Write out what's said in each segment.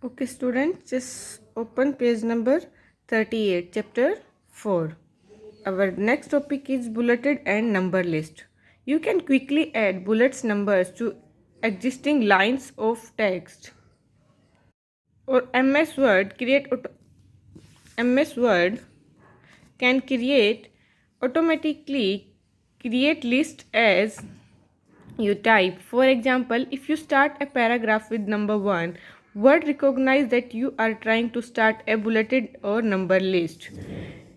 Okay, students, just open page number 38, chapter 4. Our next topic is bulleted and number list. You can quickly add bullets numbers to existing lines of text. Or MS Word can automatically create list as you type. For example, if you start a paragraph with number 1, Word recognize that you are trying to start a bulleted or number list.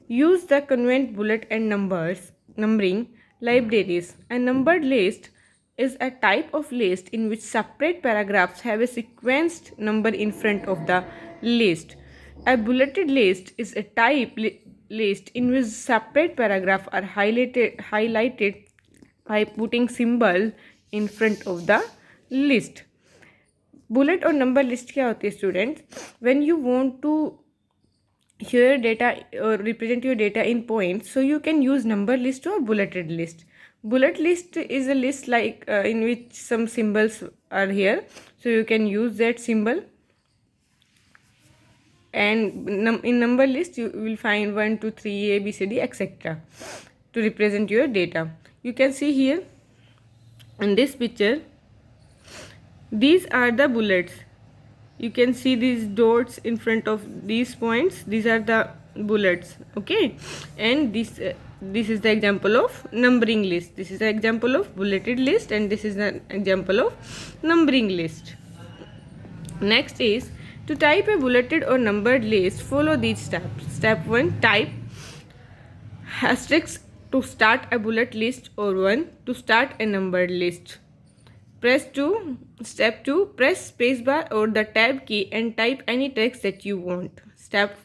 Use the convenient bullet and numbering libraries. A numbered list is a type of list in which separate paragraphs have a sequenced number in front of the list. A bulleted list is a list in which separate paragraphs are highlighted by putting symbol in front of the list. Bullet और number list क्या होती है students? When you want to share data or represent your data in points, so you can use number list or bulleted list. Bullet list is a list like in which some symbols are here, so you can use that symbol. And in number list you will find 1 2 3 a b c d etc to represent your data. You can see here in this picture, these are the bullets. You can see these dots in front of these points. These are the bullets. Okay, and this is the example of numbering list. This is the example of bulleted list, and this is the example of numbering list. Next is to type a bulleted or numbered list. Follow these steps. Step 1, type asterisk to start a bullet list or 1 to start a numbered list. Step 2, press spacebar or the tab key and type any text that you want. Step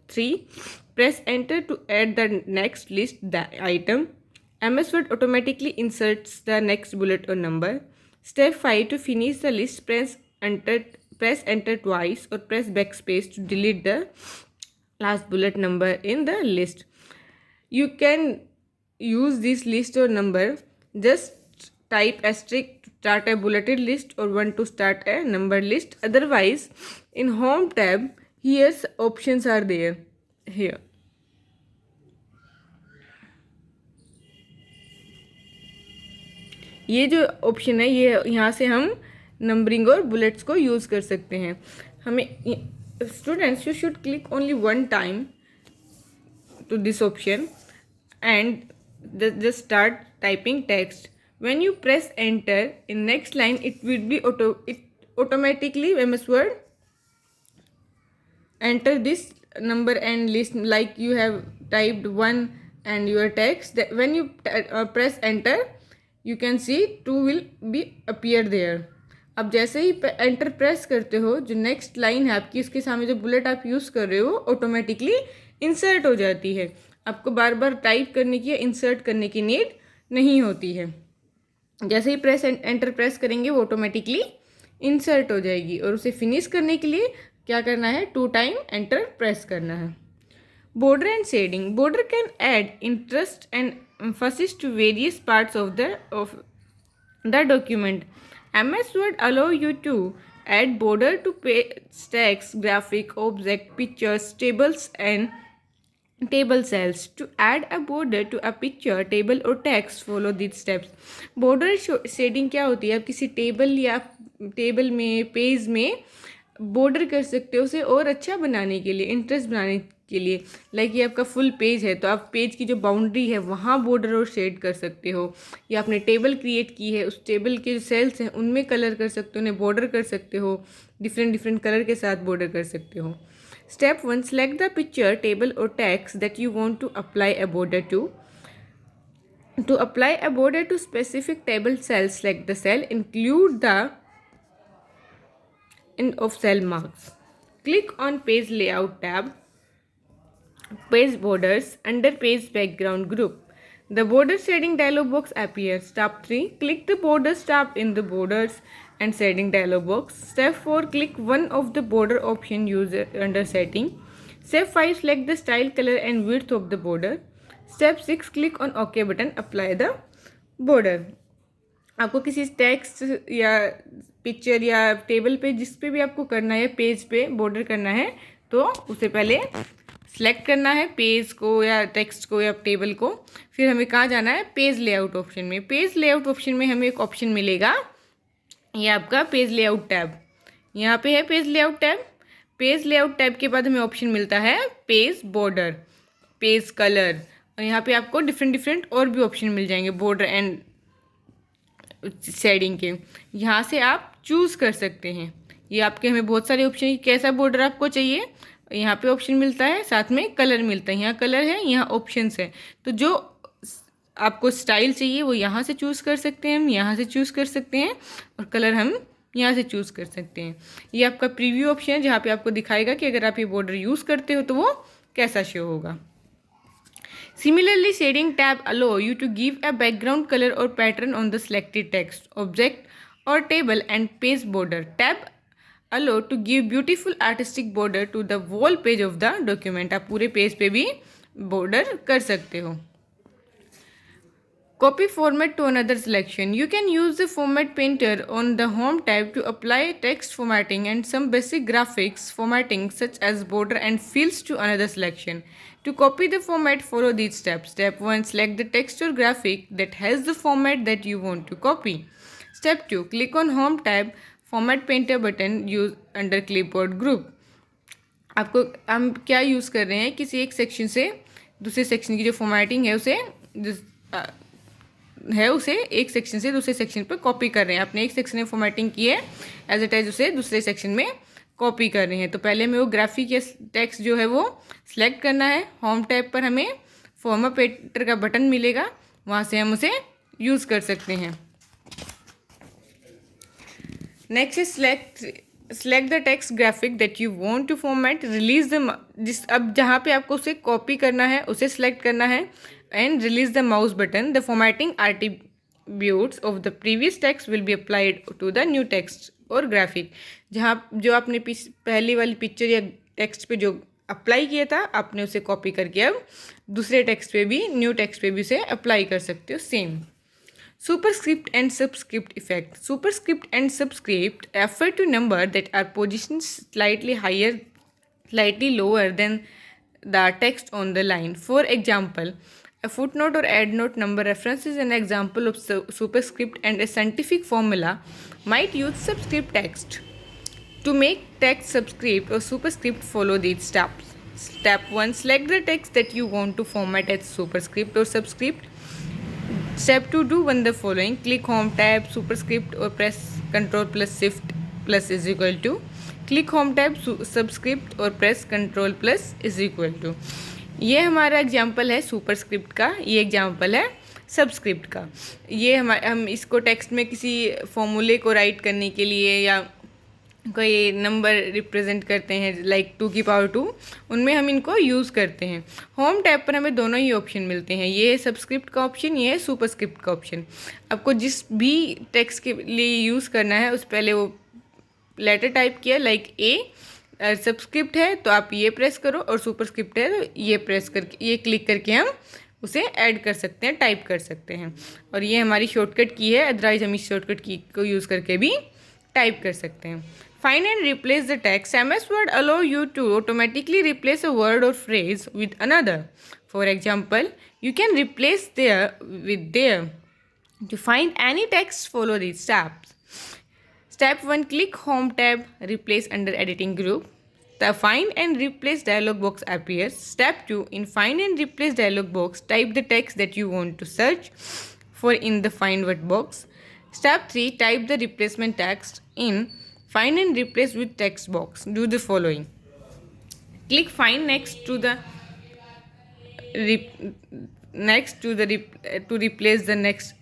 3, press enter to add the next list item. MS Word automatically inserts the next bullet or number. Step 5, to finish the list, press enter twice or press backspace to delete the last bullet number in the list. You can use this list or number. Just type asterisk to start a bulleted list or 1 to start a numbered list. Otherwise, in home tab, here's options are there here. ये जो option है, ये यहाँ से हम numbering और bullets को use कर सकते हैं. हमें students, you should click only one time to this option and just start typing text. When you press enter in next line, it will be automatically MS Word enter this number and list like you have typed 1 and your text. That when you press enter, you can see 2 will be appear there. अब जैसे ही enter press करते हो, जो next line है आपकी, उसके सामने जो बुलेट आप यूज़ कर रहे हो ऑटोमेटिकली इंसर्ट हो जाती है. आपको बार बार टाइप करने की या इंसर्ट करने की नीड नहीं होती है. जैसे ही एंटर प्रेस करेंगे वो ऑटोमेटिकली इंसर्ट हो जाएगी. और उसे फिनिश करने के लिए क्या करना है? 2 टाइम एंटर प्रेस करना है. Border and shading. Border can add interest and emphasis to various parts of the document. MS Word allow you to add border to text, graphic, object, pictures, tables and table cells. To add a border to a picture, table or text, follow these steps. Border shading क्या होती है? आप किसी table में, page में border कर सकते हो उसे और अच्छा बनाने के लिए, इंटरेस्ट बनाने के लिए. लाइक ये आपका फुल पेज है तो आप पेज की जो बाउंड्री है वहाँ बॉर्डर और शेड कर सकते हो. या आपने टेबल क्रिएट की है, उस टेबल के जो सेल्स हैं उनमें कलर कर सकते हो, उन्हें बॉर्डर कर सकते हो, डिफरेंट कलर के साथ बॉर्डर कर सकते हो. Step 1, select the picture, table or text that you want to apply a border to. To apply a border to specific table cell, select the cell, include the end of cell marks. Click on Page Layout tab, Page Borders, under Page Background group. The border shading dialog box appears. Step 3, click the Borders tab in the Borders and Shading dialog box. Step 4, click one of the border option used under setting. Step 5, select the style, color and width of the border. Step 6, click on OK button, apply the border. आपको किसी text या picture या table पे जिस पे भी आपको करना है, पेज पे बॉर्डर करना है, तो उसे पहले सेलेक्ट करना है, पेज को या टेक्स्ट को या टेबल को। फिर हमें कहाँ जाना है, पेज लेआउट ऑप्शन में। पेज लेआउट ऑप्शन में हमें एक ऑप्शन मिलेगा, ये आपका पेज लेआउट टैब, यहाँ पे है page layout tab. Page layout tab के बाद हमें ऑप्शन मिलता है पेज बॉर्डर, पेज कलर, और यहाँ पे आपको डिफरेंट और भी ऑप्शन मिल जाएंगे बॉर्डर एंड शेडिंग के। यहाँ से आप चूज़ कर सकते हैं। ये आपके हमें बहुत सारे ऑप्शन, कैसा बॉर्डर आपको चाहिए यहाँ पे ऑप्शन मिलता है, साथ में कलर मिलता है। यहाँ कलर है, यहाँ ऑप्शंस है, तो जो आपको स्टाइल चाहिए वो यहाँ से चूज़ कर सकते हैं, हम यहाँ से चूज़ कर सकते हैं, और कलर हम यहाँ से चूज़ कर सकते हैं। ये आपका प्रीव्यू ऑप्शन है, जहाँ पे आपको दिखाएगा कि अगर आप ये बॉर्डर यूज़ करते हो तो वो कैसा शो होगा। Similarly, shading tab allow you to give a background color or pattern on the selected text, object or table and page border. Tab allow to give beautiful artistic border to the whole page of the document. आप पूरे page पे भी border कर सकते हो। Copy format to another selection. You can use the format painter on the home tab to apply text formatting and some basic graphics formatting such as border and fields to another selection. To copy the format, follow these steps. Step 1. Select the text or graphic that has the format that you want to copy. Step 2. Click on home tab, format painter button use under clipboard group. आपको हम क्या use कर रहे हैं, किसी एक section से दूसरे सेक्शन की जो फॉर्मेटिंग है उसे एक सेक्शन से दूसरे सेक्शन पर कॉपी कर रहे हैं। आपने एक सेक्शन में फॉर्मेटिंग की है, एज इट इज उसे दूसरे सेक्शन में कॉपी कर रहे हैं। तो पहले हमें वो ग्राफिक या टेक्स्ट जो है वो सिलेक्ट करना है। होम टैब पर हमें फॉर्मेट पेंटर का बटन मिलेगा, वहाँ से हम उसे यूज़ कर सकते हैं। Next is select the text graphic that you want to format, release the अब जहाँ पे आपको उसे कॉपी करना है उसे सिलेक्ट करना है, and release the mouse button. The formatting attributes of the previous text will be applied to the new text और graphic। जहाँ जो आपने पहली वाली पिक्चर या टेक्स्ट पे जो अप्लाई किया था, आपने उसे कॉपी करके अब दूसरे टेक्स्ट पे भी, न्यू टेक्स्ट पे भी उसे अप्लाई कर सकते हो same. Superscript and subscript effect. Superscript and subscript refer to number that are positioned slightly higher, slightly lower than the text on the line. For example, a footnote or endnote number references an example of superscript, and a scientific formula might use subscript text. To make text subscript or superscript, follow these steps. Step 1. Select the text that you want to format as superscript or subscript. Step 2. Do one the following. Click Home tab, superscript, or press Ctrl plus Shift plus is equal to. Click Home tab, subscript, और press Ctrl plus is equal to. ये हमारा example है superscript का, ये example है subscript का। ये हम इसको टेक्स्ट में किसी फॉर्मूले को राइट करने के लिए या कोई नंबर रिप्रेजेंट करते हैं लाइक 2 की पावर 2, उनमें हम इनको यूज़ करते हैं। होम टैब पर हमें दोनों ही ऑप्शन मिलते हैं, ये है सबस्क्रिप्ट का ऑप्शन, ये है सुपरस्क्रिप्ट का ऑप्शन। आपको जिस भी टेक्स्ट के लिए यूज़ करना है उस पहले वो लेटर टाइप किया, लाइक ए। सबस्क्रिप्ट है तो आप ये प्रेस करो, और सुपरस्क्रिप्ट है तो ये प्रेस करके, ये क्लिक करके हम उसे ऐड कर सकते हैं, टाइप कर सकते हैं। और ये हमारी शॉर्टकट की है, अदरवाइज हम इस शॉर्टकट की को यूज़ करके भी टाइप कर सकते हैं। Find and replace the text. MS Word allow you to automatically replace a word or phrase with another. For example, you can replace there with there. To find any text, follow these steps. Step 1. Click Home tab, replace under Editing group. The Find and Replace dialog box appears. Step 2. In Find and Replace dialog box, type the text that you want to search for in the Find What box. Step 3. Type the replacement text in Find and Replace with text box. Do the following. Click Find next to the to replace the next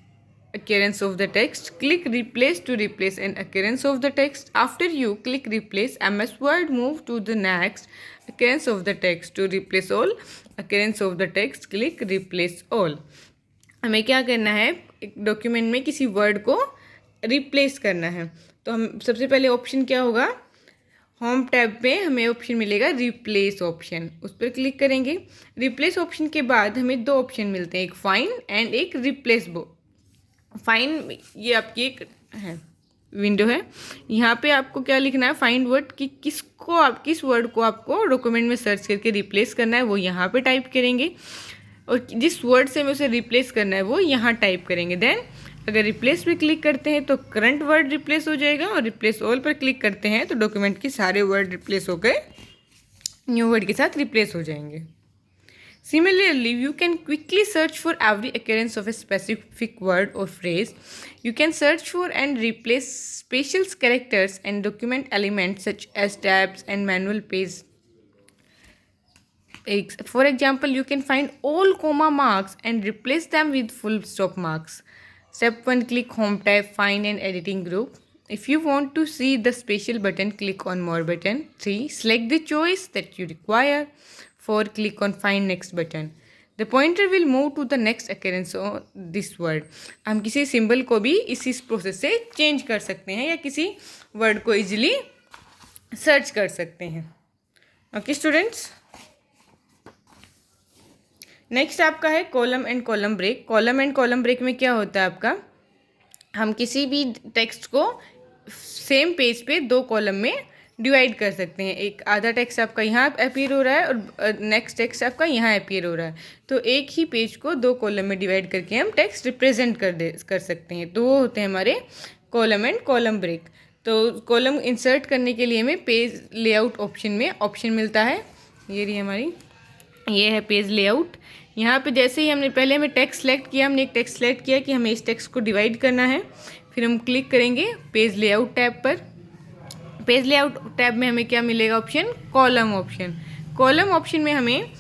occurrence of the text. Click Replace to replace an occurrence of the text. After you click Replace, MS Word move to the next occurrence of the text. To replace all occurrence of the text, click Replace all. हमें क्या करना है, एक document में किसी word को replace करना है, तो हम सबसे पहले ऑप्शन क्या होगा, होम टैब पे हमें ऑप्शन मिलेगा रिप्लेस ऑप्शन, उस पर क्लिक करेंगे। रिप्लेस ऑप्शन के बाद हमें 2 ऑप्शन मिलते हैं, एक फाइंड एंड एक रिप्लेस फाइंड, ये आपकी एक है विंडो है, यहाँ पे आपको क्या लिखना है, फाइंड वर्ड कि किस वर्ड को आपको डॉक्यूमेंट में सर्च करके रिप्लेस करना है, वो यहाँ पे टाइप करेंगे, और जिस वर्ड से हमें उसे रिप्लेस करना है वो यहाँ टाइप करेंगे। देन अगर रिप्लेस पे क्लिक करते हैं तो करंट वर्ड रिप्लेस हो जाएगा, और रिप्लेस ऑल पर क्लिक करते हैं तो डॉक्यूमेंट के सारे वर्ड रिप्लेस होकर न्यू वर्ड के साथ रिप्लेस हो जाएंगे। Similarly, you can quickly search for every occurrence of a specific word or phrase. You can search for and replace special characters and document elements such as tabs and manual page. For example, you can find all comma marks and replace them with full stop marks. Step 1, click Home tab, Find and Editing group. If you want to see the special button, click on More button. 3, select the choice that you require. 4, click on Find Next button. The pointer will move to the next occurrence of this word. हम किसी symbol को भी इसी process से change कर सकते हैं या किसी वर्ड को इजीली सर्च कर सकते हैं। ओके स्टूडेंट्स, नेक्स्ट आपका है column and column break. Column and column break में क्या होता है आपका, हम किसी भी टेक्स्ट को सेम पेज पे दो कॉलम में डिवाइड कर सकते हैं। एक आधा टेक्स्ट आपका यहाँ अपीयर हो रहा है और नेक्स्ट टेक्स्ट आपका यहाँ अपीयर हो रहा है, तो एक ही पेज को दो कॉलम में डिवाइड करके हम टेक्स्ट रिप्रेजेंट कर सकते हैं। तो वो होते हैं हमारे कॉलम एंड कॉलम ब्रेक। तो कॉलम इंसर्ट करने के लिए हमें पेज लेआउट ऑप्शन में ऑप्शन मिलता है, ये रही हमारी, ये है पेज लेआउट। यहाँ पे जैसे ही हमें टेक्स्ट सेलेक्ट किया, हमने एक टेक्स्ट सेलेक्ट किया कि हमें इस टेक्स्ट को डिवाइड करना है, फिर हम क्लिक करेंगे पेज लेआउट टैब पर। पेज लेआउट टैब में हमें क्या मिलेगा option, column option. Column option में हमें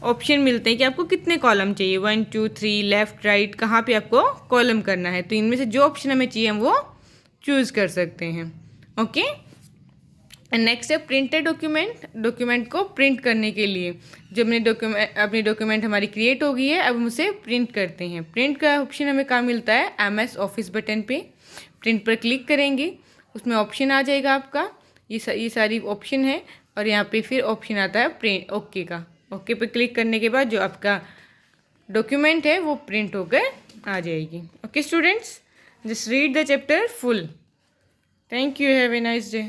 ऑप्शन मिलते हैं कि आपको कितने कॉलम चाहिए, 1 2 3, लेफ्ट राइट, कहाँ पे आपको कॉलम करना है। तो इनमें से जो ऑप्शन हमें चाहिए हम वो चूज़ कर सकते हैं। ओके, नेक्स्ट है प्रिंटेड डॉक्यूमेंट। डॉक्यूमेंट को प्रिंट करने के लिए जब अपनी डॉक्यूमेंट हमारी क्रिएट हो गई है, अब हम उसे प्रिंट करते हैं। प्रिंट का ऑप्शन हमें कहाँ मिलता है, MS ऑफिस बटन पे। प्रिंट पर क्लिक करेंगे, उसमें ऑप्शन आ जाएगा आपका, ये सारी ऑप्शन है, और यहाँ पे फिर ऑप्शन आता है प्रिंट ओके का। ओके पे क्लिक करने के बाद जो आपका डॉक्यूमेंट है वो प्रिंट होकर आ जाएगी। Okay students, just read the chapter full. Thank you, have a nice day.